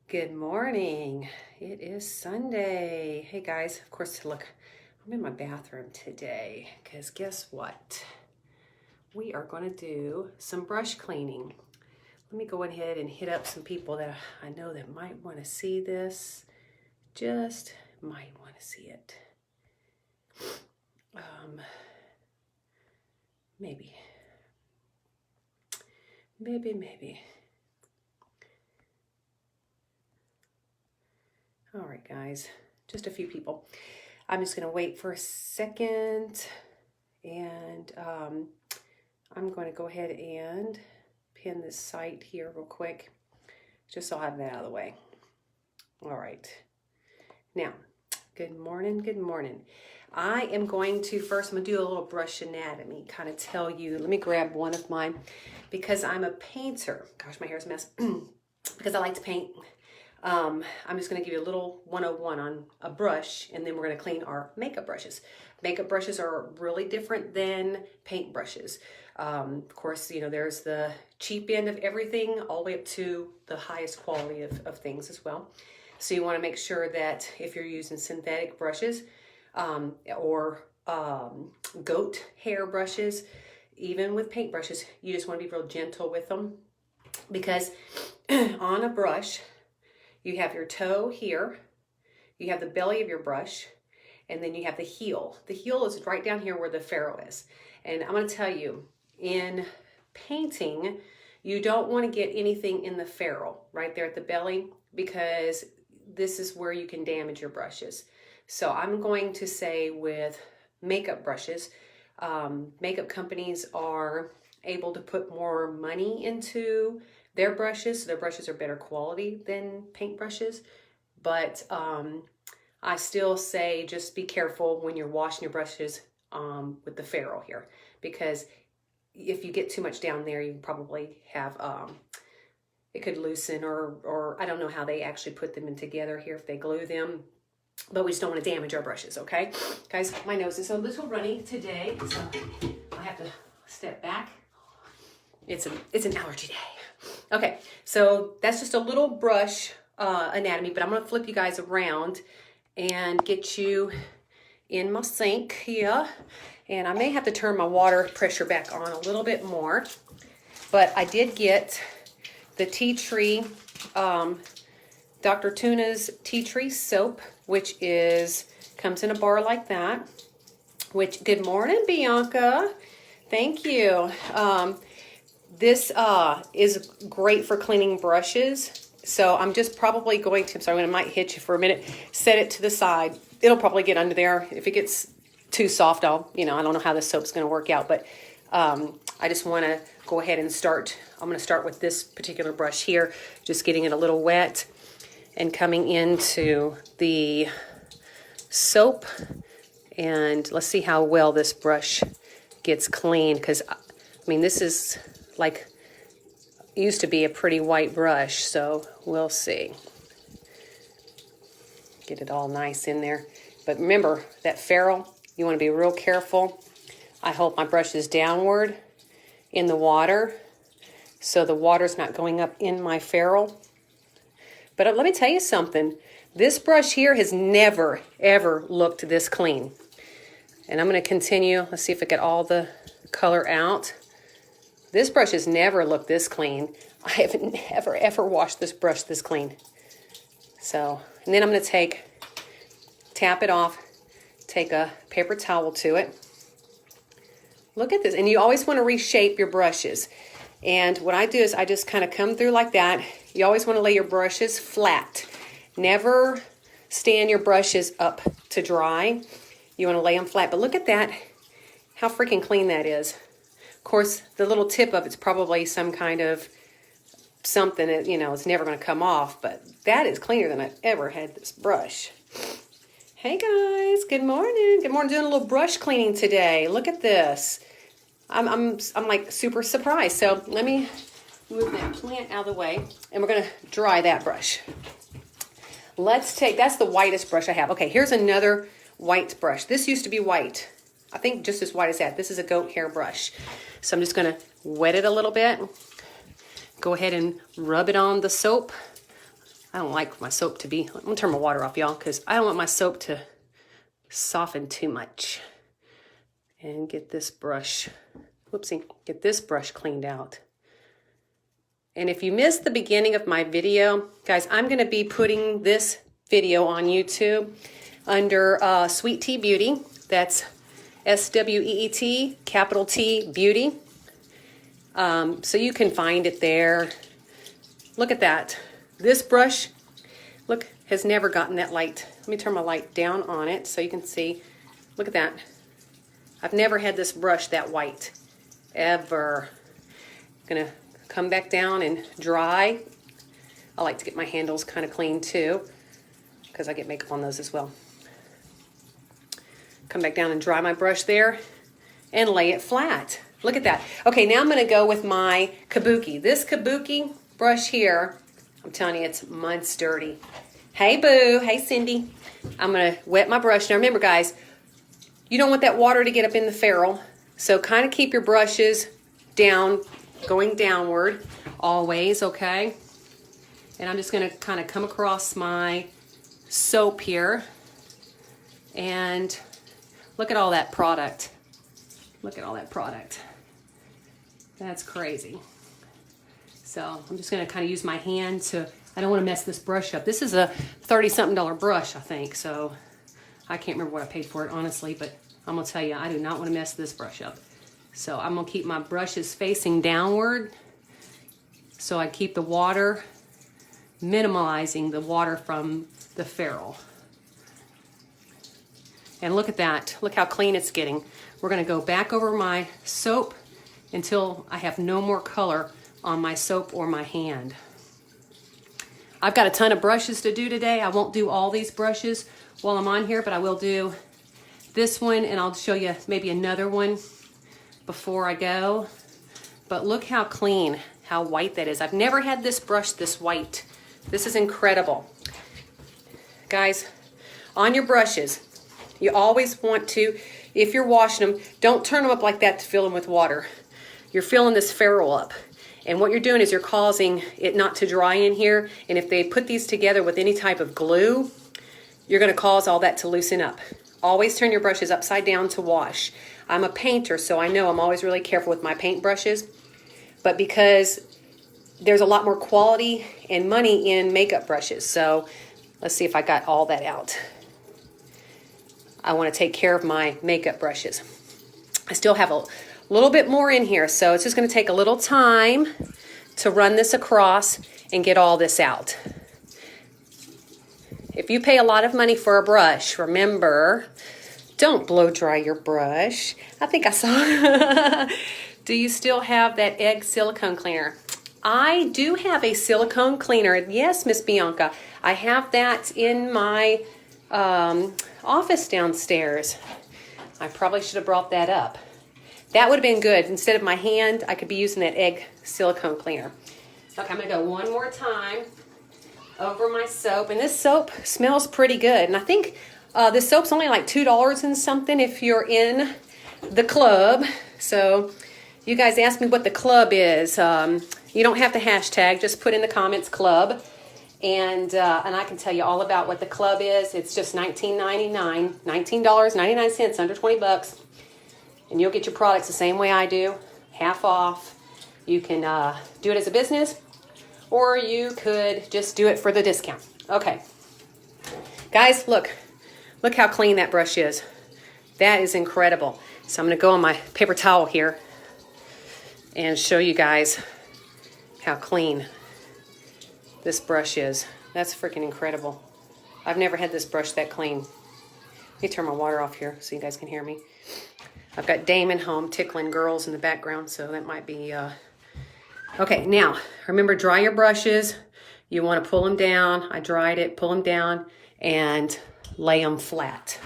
Good morning. It is Sunday. Hey guys, of course, look, I'm in my bathroom today because guess what? We are going to do some brush cleaning. Let me go ahead and hit up some people that I know that might want to see this. Just might want to see it. Maybe. All right, guys, just a few people. I'm just going to wait for a second, and I'm going to go ahead and pin this site here real quick, just so I'll have that out of the way. All right. Now, good morning, good morning. I am going to first, I'm going to do a little brush anatomy, kind of tell you, let me grab one of mine, because I'm a painter. Gosh, my hair's a mess, because I like to paint. I'm just going to give you a little 101 on a brush, and then we're going to clean our makeup brushes. Makeup brushes are really different than paint brushes. Of course, you know, there's the cheap end of everything all the way up to the highest quality of things as well. So you want to make sure that if you're using synthetic brushes or goat hair brushes, even with paint brushes, you just want to be real gentle with them, because on a brush, you have your toe here, you have the belly of your brush, and then you have the heel. The heel is right down here where the ferrule is. And I'm going to tell you, in painting, you don't want to get anything in the ferrule right there at the belly, because this is where you can damage your brushes. So I'm going to say with makeup brushes, makeup companies are able to put more money into their brushes. So their brushes are better quality than paint brushes. But I still say just be careful when you're washing your brushes with the ferrule here, because if you get too much down there, you probably have, it could loosen, or I don't know how they actually put them in together here, if they glue them. But we just don't want to damage our brushes, okay? Guys, my nose is a little runny today, so I have to step back. It's an allergy day. Okay, so that's just a little brush anatomy, but I'm going to flip you guys around and get you in my sink here. And I may have to turn my water pressure back on a little bit more, but I did get the tea tree, Dr. Tuna's tea tree soap, which comes in a bar like that. Which, good morning, Bianca. Thank you. This is great for cleaning brushes. So I'm just probably going to, I'm sorry, I might hit you for a minute, set it to the side. It'll probably get under there. If it gets too soft, I don't know how this soap's going to work out, but I just want to go ahead and start. I'm going to start with this particular brush here, just getting it a little wet and coming into the soap. And let's see how well this brush gets clean, because I mean, this is like, used to be a pretty white brush, so we'll see. Get it all nice in there. But remember, that ferrule, you want to be real careful. I hold my brushes downward in the water, so the water's not going up in my ferrule. But let me tell you something. This brush here has never, ever looked this clean. And I'm going to continue. Let's see if I get all the color out. This brush has never looked this clean. I haven't never, ever washed this brush this clean. So, and then I'm going to tap it off, take a paper towel to it. Look at this. And you always want to reshape your brushes. And what I do is I just kind of come through like that. You always want to lay your brushes flat. Never stand your brushes up to dry. You want to lay them flat. But look at that, how freaking clean that is. Of course, the little tip of it's probably some kind of something that, you know, it's never going to come off. But that is cleaner than I've ever had this brush. Hey guys, good morning. Good morning. Doing a little brush cleaning today. Look at this. I'm like super surprised. So let me move that plant out of the way, and we're going to dry that brush. That's the whitest brush I have. Okay, here's another white brush. This used to be white. I think just as white as that. This is a goat hair brush. So I'm just going to wet it a little bit. Go ahead and rub it on the soap. I don't like my soap to be, I'm gonna turn my water off, y'all, because I don't want my soap to soften too much. And get this brush, whoopsie, get this brush cleaned out. And if you missed the beginning of my video, guys, I'm gonna be putting this video on YouTube under Sweet Tea Beauty. That's SWEET, capital T, Beauty. So you can find it there. Look at that. This brush, look, has never gotten that light. Let me turn my light down on it so you can see. Look at that. I've never had this brush that white, ever. I'm gonna come back down and dry. I like to get my handles kind of clean too, because I get makeup on those as well. Come back down and dry my brush there and lay it flat. Look at that. Okay, now I'm gonna go with my kabuki. This kabuki brush here, I'm telling you, it's mud sturdy. Hey boo, hey Cindy. I'm gonna wet my brush. Now remember guys, you don't want that water to get up in the ferrule, so kind of keep your brushes down, going downward always, okay? And I'm just gonna kind of come across my soap here and look at all that product. Look at all that product. That's crazy. So I'm just gonna kind of use my hand to, I don't wanna mess this brush up. This is a $30-something brush, I think, so I can't remember what I paid for it, honestly, but I'm gonna tell you, I do not wanna mess this brush up. So I'm gonna keep my brushes facing downward so I keep the water, minimalizing the water from the ferrule. And look at that, look how clean it's getting. We're gonna go back over my soap until I have no more color on my soap or my hand. I've got a ton of brushes to do today. I won't do all these brushes while I'm on here, but I will do this one and I'll show you maybe another one before I go. But look how clean, how white that is. I've never had this brush this white. This is incredible. Guys, on your brushes, you always want to, if you're washing them, don't turn them up like that to fill them with water. You're filling this ferrule up. And what you're doing is you're causing it not to dry in here. And if they put these together with any type of glue, you're gonna cause all that to loosen up. Always turn your brushes upside down to wash. I'm a painter, so I know I'm always really careful with my paint brushes. But because there's a lot more quality and money in makeup brushes. So let's see if I got all that out. I want to take care of my makeup brushes. I still have a little bit more in here, so it's just going to take a little time to run this across and get all this out. If you pay a lot of money for a brush, remember, don't blow dry your brush. I think I saw. Do you still have that egg silicone cleaner? I do have a silicone cleaner. Yes, Miss Bianca. I have that in my office downstairs. I probably should have brought that up. That would have been good. Instead of my hand, I could be using that egg silicone cleaner. Okay, I'm gonna go one more time over my soap. And this soap smells pretty good. And I think this soap's only like $2 and something if you're in the club. So you guys asked me what the club is. You don't have to hashtag, just put in the comments club. And I can tell you all about what the club is. It's just $19.99, $19.99, under 20 bucks. And you'll get your products the same way I do, half off. You can do it as a business, or you could just do it for the discount. Okay. Guys, look how clean that brush is. That is incredible. So I'm gonna go on my paper towel here and show you guys how clean this brush is. That's freaking incredible. I've never had this brush that clean. Let me turn my water off here so you guys can hear me. I've got Damon home tickling girls in the background, so that might be... Okay, now, remember, dry your brushes. You want to pull them down. I dried it, pull them down, and lay them flat.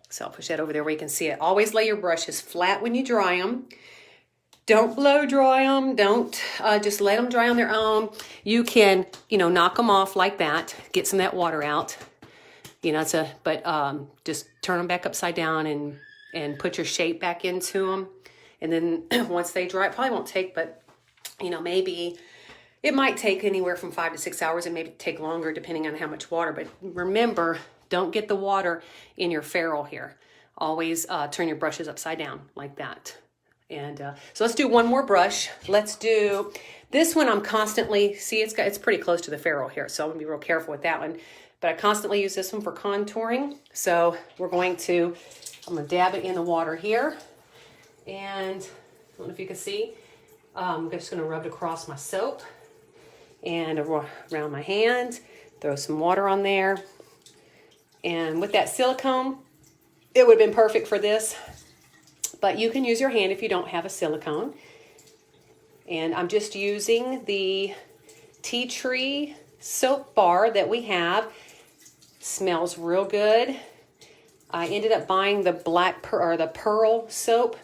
So I'll push that over there where you can see it. Always lay your brushes flat when you dry them. Don't blow dry them. Don't just let them dry on their own. You can, knock them off like that. Get some of that water out. Just turn them back upside down and put your shape back into them. And then once they dry, it probably won't take, but maybe It might take anywhere from 5 to 6 hours. It may take longer depending on how much water, but remember, don't get the water in your ferrule here. Always turn your brushes upside down like that. And so let's do one more brush. Let's do this one. I'm constantly, see, it's pretty close to the ferrule here, so I'm gonna be real careful with that one. But I constantly use this one for contouring. So I'm gonna dab it in the water here. And I don't know if you can see, I'm just gonna rub it across my soap and around my hand, throw some water on there. And with that silicone, it would have been perfect for this, but you can use your hand if you don't have a silicone. And I'm just using the tea tree soap bar that we have. Smells real good. I ended up buying the the pearl soap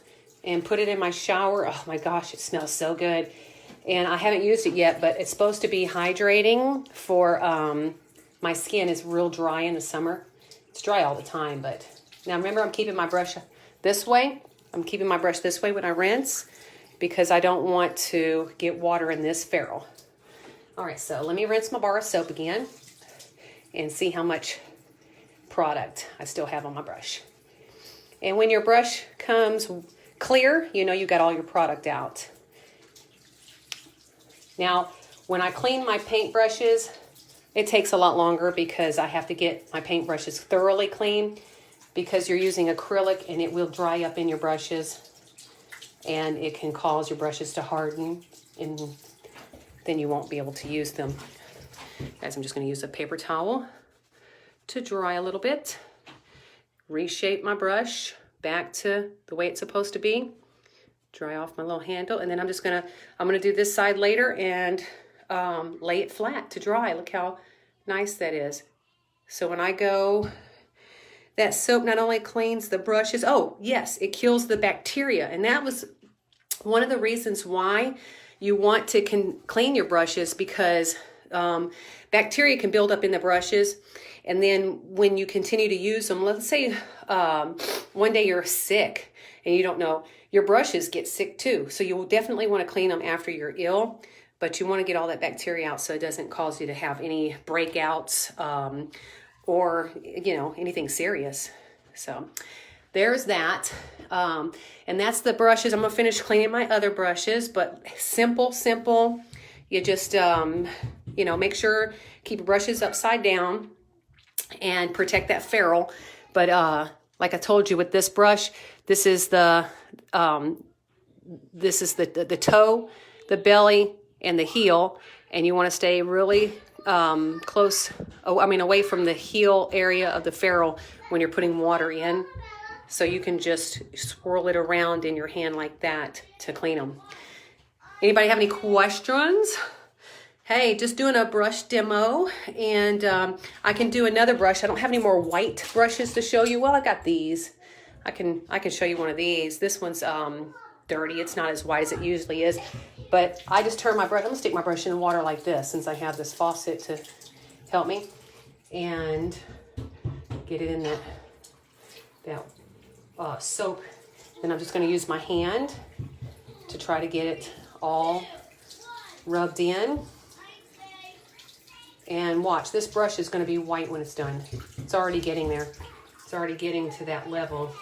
and put it in my shower. Oh my gosh, it smells so good. And I haven't used it yet, but it's supposed to be hydrating for my skin is real dry in the summer. It's dry all the time, but now remember, I'm keeping my brush this way. I'm keeping my brush this way when I rinse because I don't want to get water in this ferrule. All right, so let me rinse my bar of soap again and see how much product I still have on my brush. And when your brush comes clear, you know you got all your product out. Now, when I clean my paintbrushes, it takes a lot longer because I have to get my paintbrushes thoroughly clean because you're using acrylic and it will dry up in your brushes and it can cause your brushes to harden and then you won't be able to use them. Guys, I'm just going to use a paper towel to dry a little bit. Reshape my brush back to the way it's supposed to be. Dry off my little handle, and then I'm gonna do this side later and lay it flat to dry. Look how nice that is. So when I go, that soap not only cleans the brushes, oh yes, it kills the bacteria, and that was one of the reasons why you want to clean your brushes, because bacteria can build up in the brushes, and then when you continue to use them, let's say one day you're sick and you don't know, your brushes get sick too. So you will definitely want to clean them after you're ill, but you want to get all that bacteria out so it doesn't cause you to have any breakouts or, you know, anything serious. So there's that. And that's the brushes. I'm going to finish cleaning my other brushes, but simple. You just, you know, make sure, keep your brushes upside down and protect that ferrule. But like I told you with this brush, this is the toe, the belly, and the heel, and you want to stay really close, away from the heel area of the ferrule when you're putting water in. So you can just swirl it around in your hand like that to clean them. Anybody have any questions? Hey, just doing a brush demo, and I can do another brush. I don't have any more white brushes to show you. Well, I got these. I can show you one of these. This one's dirty. It's not as white as it usually is, but I just turn my brush. I'm gonna stick my brush in the water like this since I have this faucet to help me, and get it in that soap. Then I'm just gonna use my hand to try to get it all rubbed in. And watch, this brush is going to be white when it's done. It's already getting there. It's already getting to that level.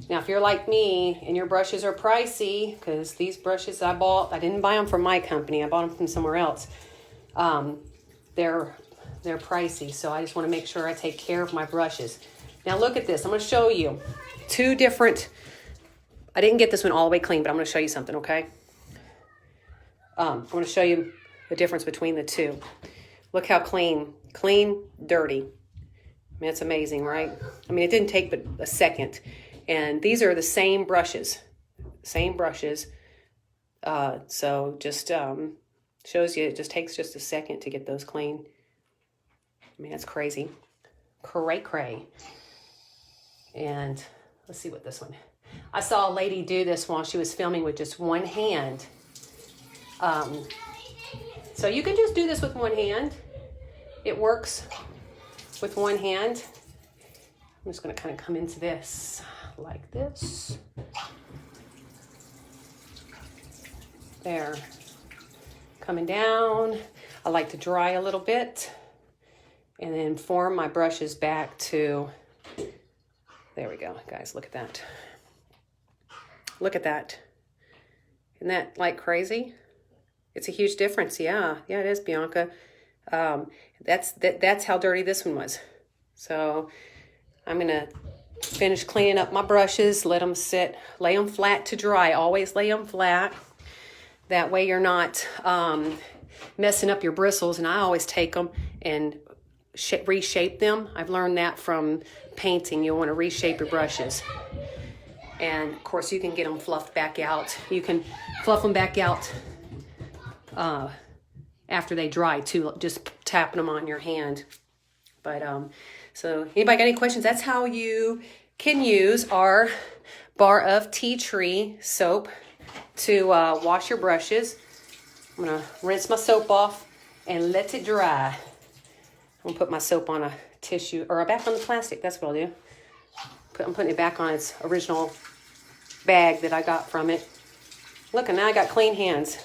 Now, if you're like me and your brushes are pricey, because these brushes I bought, I didn't buy them from my company. I bought them from somewhere else. They're pricey, so I just want to make sure I take care of my brushes. Now, look at this. I'm going to show you two different. I didn't get this one all the way clean, but I'm going to show you something, okay? I'm going to show you the difference between the two. Look how clean, dirty. I mean, it's amazing, right? I mean, it didn't take but a second. And these are the same brushes. So just shows you it just takes just a second to get those clean. I mean, that's crazy. Cray. And let's see what this one. I saw a lady do this while she was filming with just one hand. So you can just do this with one hand. It works with one hand. I'm just going to kind of come into this like this. There. Coming down. I like to dry a little bit and then form my brushes back to, there we go, guys, look at that. Look at that. Isn't that like crazy? It's a huge difference. Yeah, it is, Bianca. That's how dirty this one was. So I'm gonna finish cleaning up my brushes, let them sit, lay them flat to dry. Always lay them flat. That way you're not messing up your bristles. And I always take them and reshape them. I've learned that from painting. You'll want to reshape your brushes. And of course you can get them fluffed back out. You can fluff them back out after they dry too, just tapping them on your hand. But so anybody got any questions? That's how you can use our bar of tea tree soap to wash your brushes. I'm gonna rinse my soap off and let it dry. I'm gonna put my soap on a tissue, or back on the plastic, that's what I'll do. I'm putting it back on its original bag that I got from it. Look, and now I got clean hands.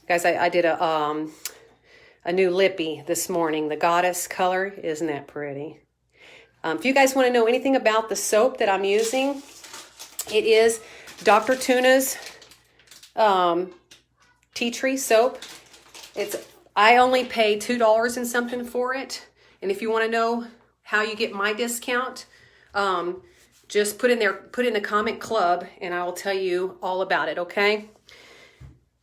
Guys, I did a new lippy this morning, the goddess color. Isn't that pretty? If you guys want to know anything about the soap that I'm using, it is Dr. Tuna's tea tree soap. I only pay $2 and something for it. And if you want to know how you get my discount, just put in the comment club and I will tell you all about it, okay?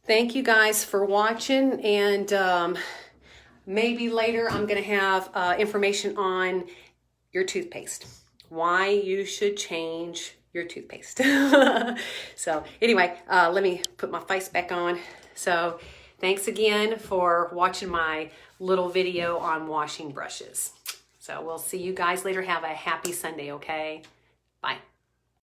Thank you guys for watching, and maybe later I'm going to have information on your toothpaste. Why you should change your toothpaste. So anyway, let me put my face back on. So thanks again for watching my little video on washing brushes. So we'll see you guys later. Have a happy Sunday, okay? Bye.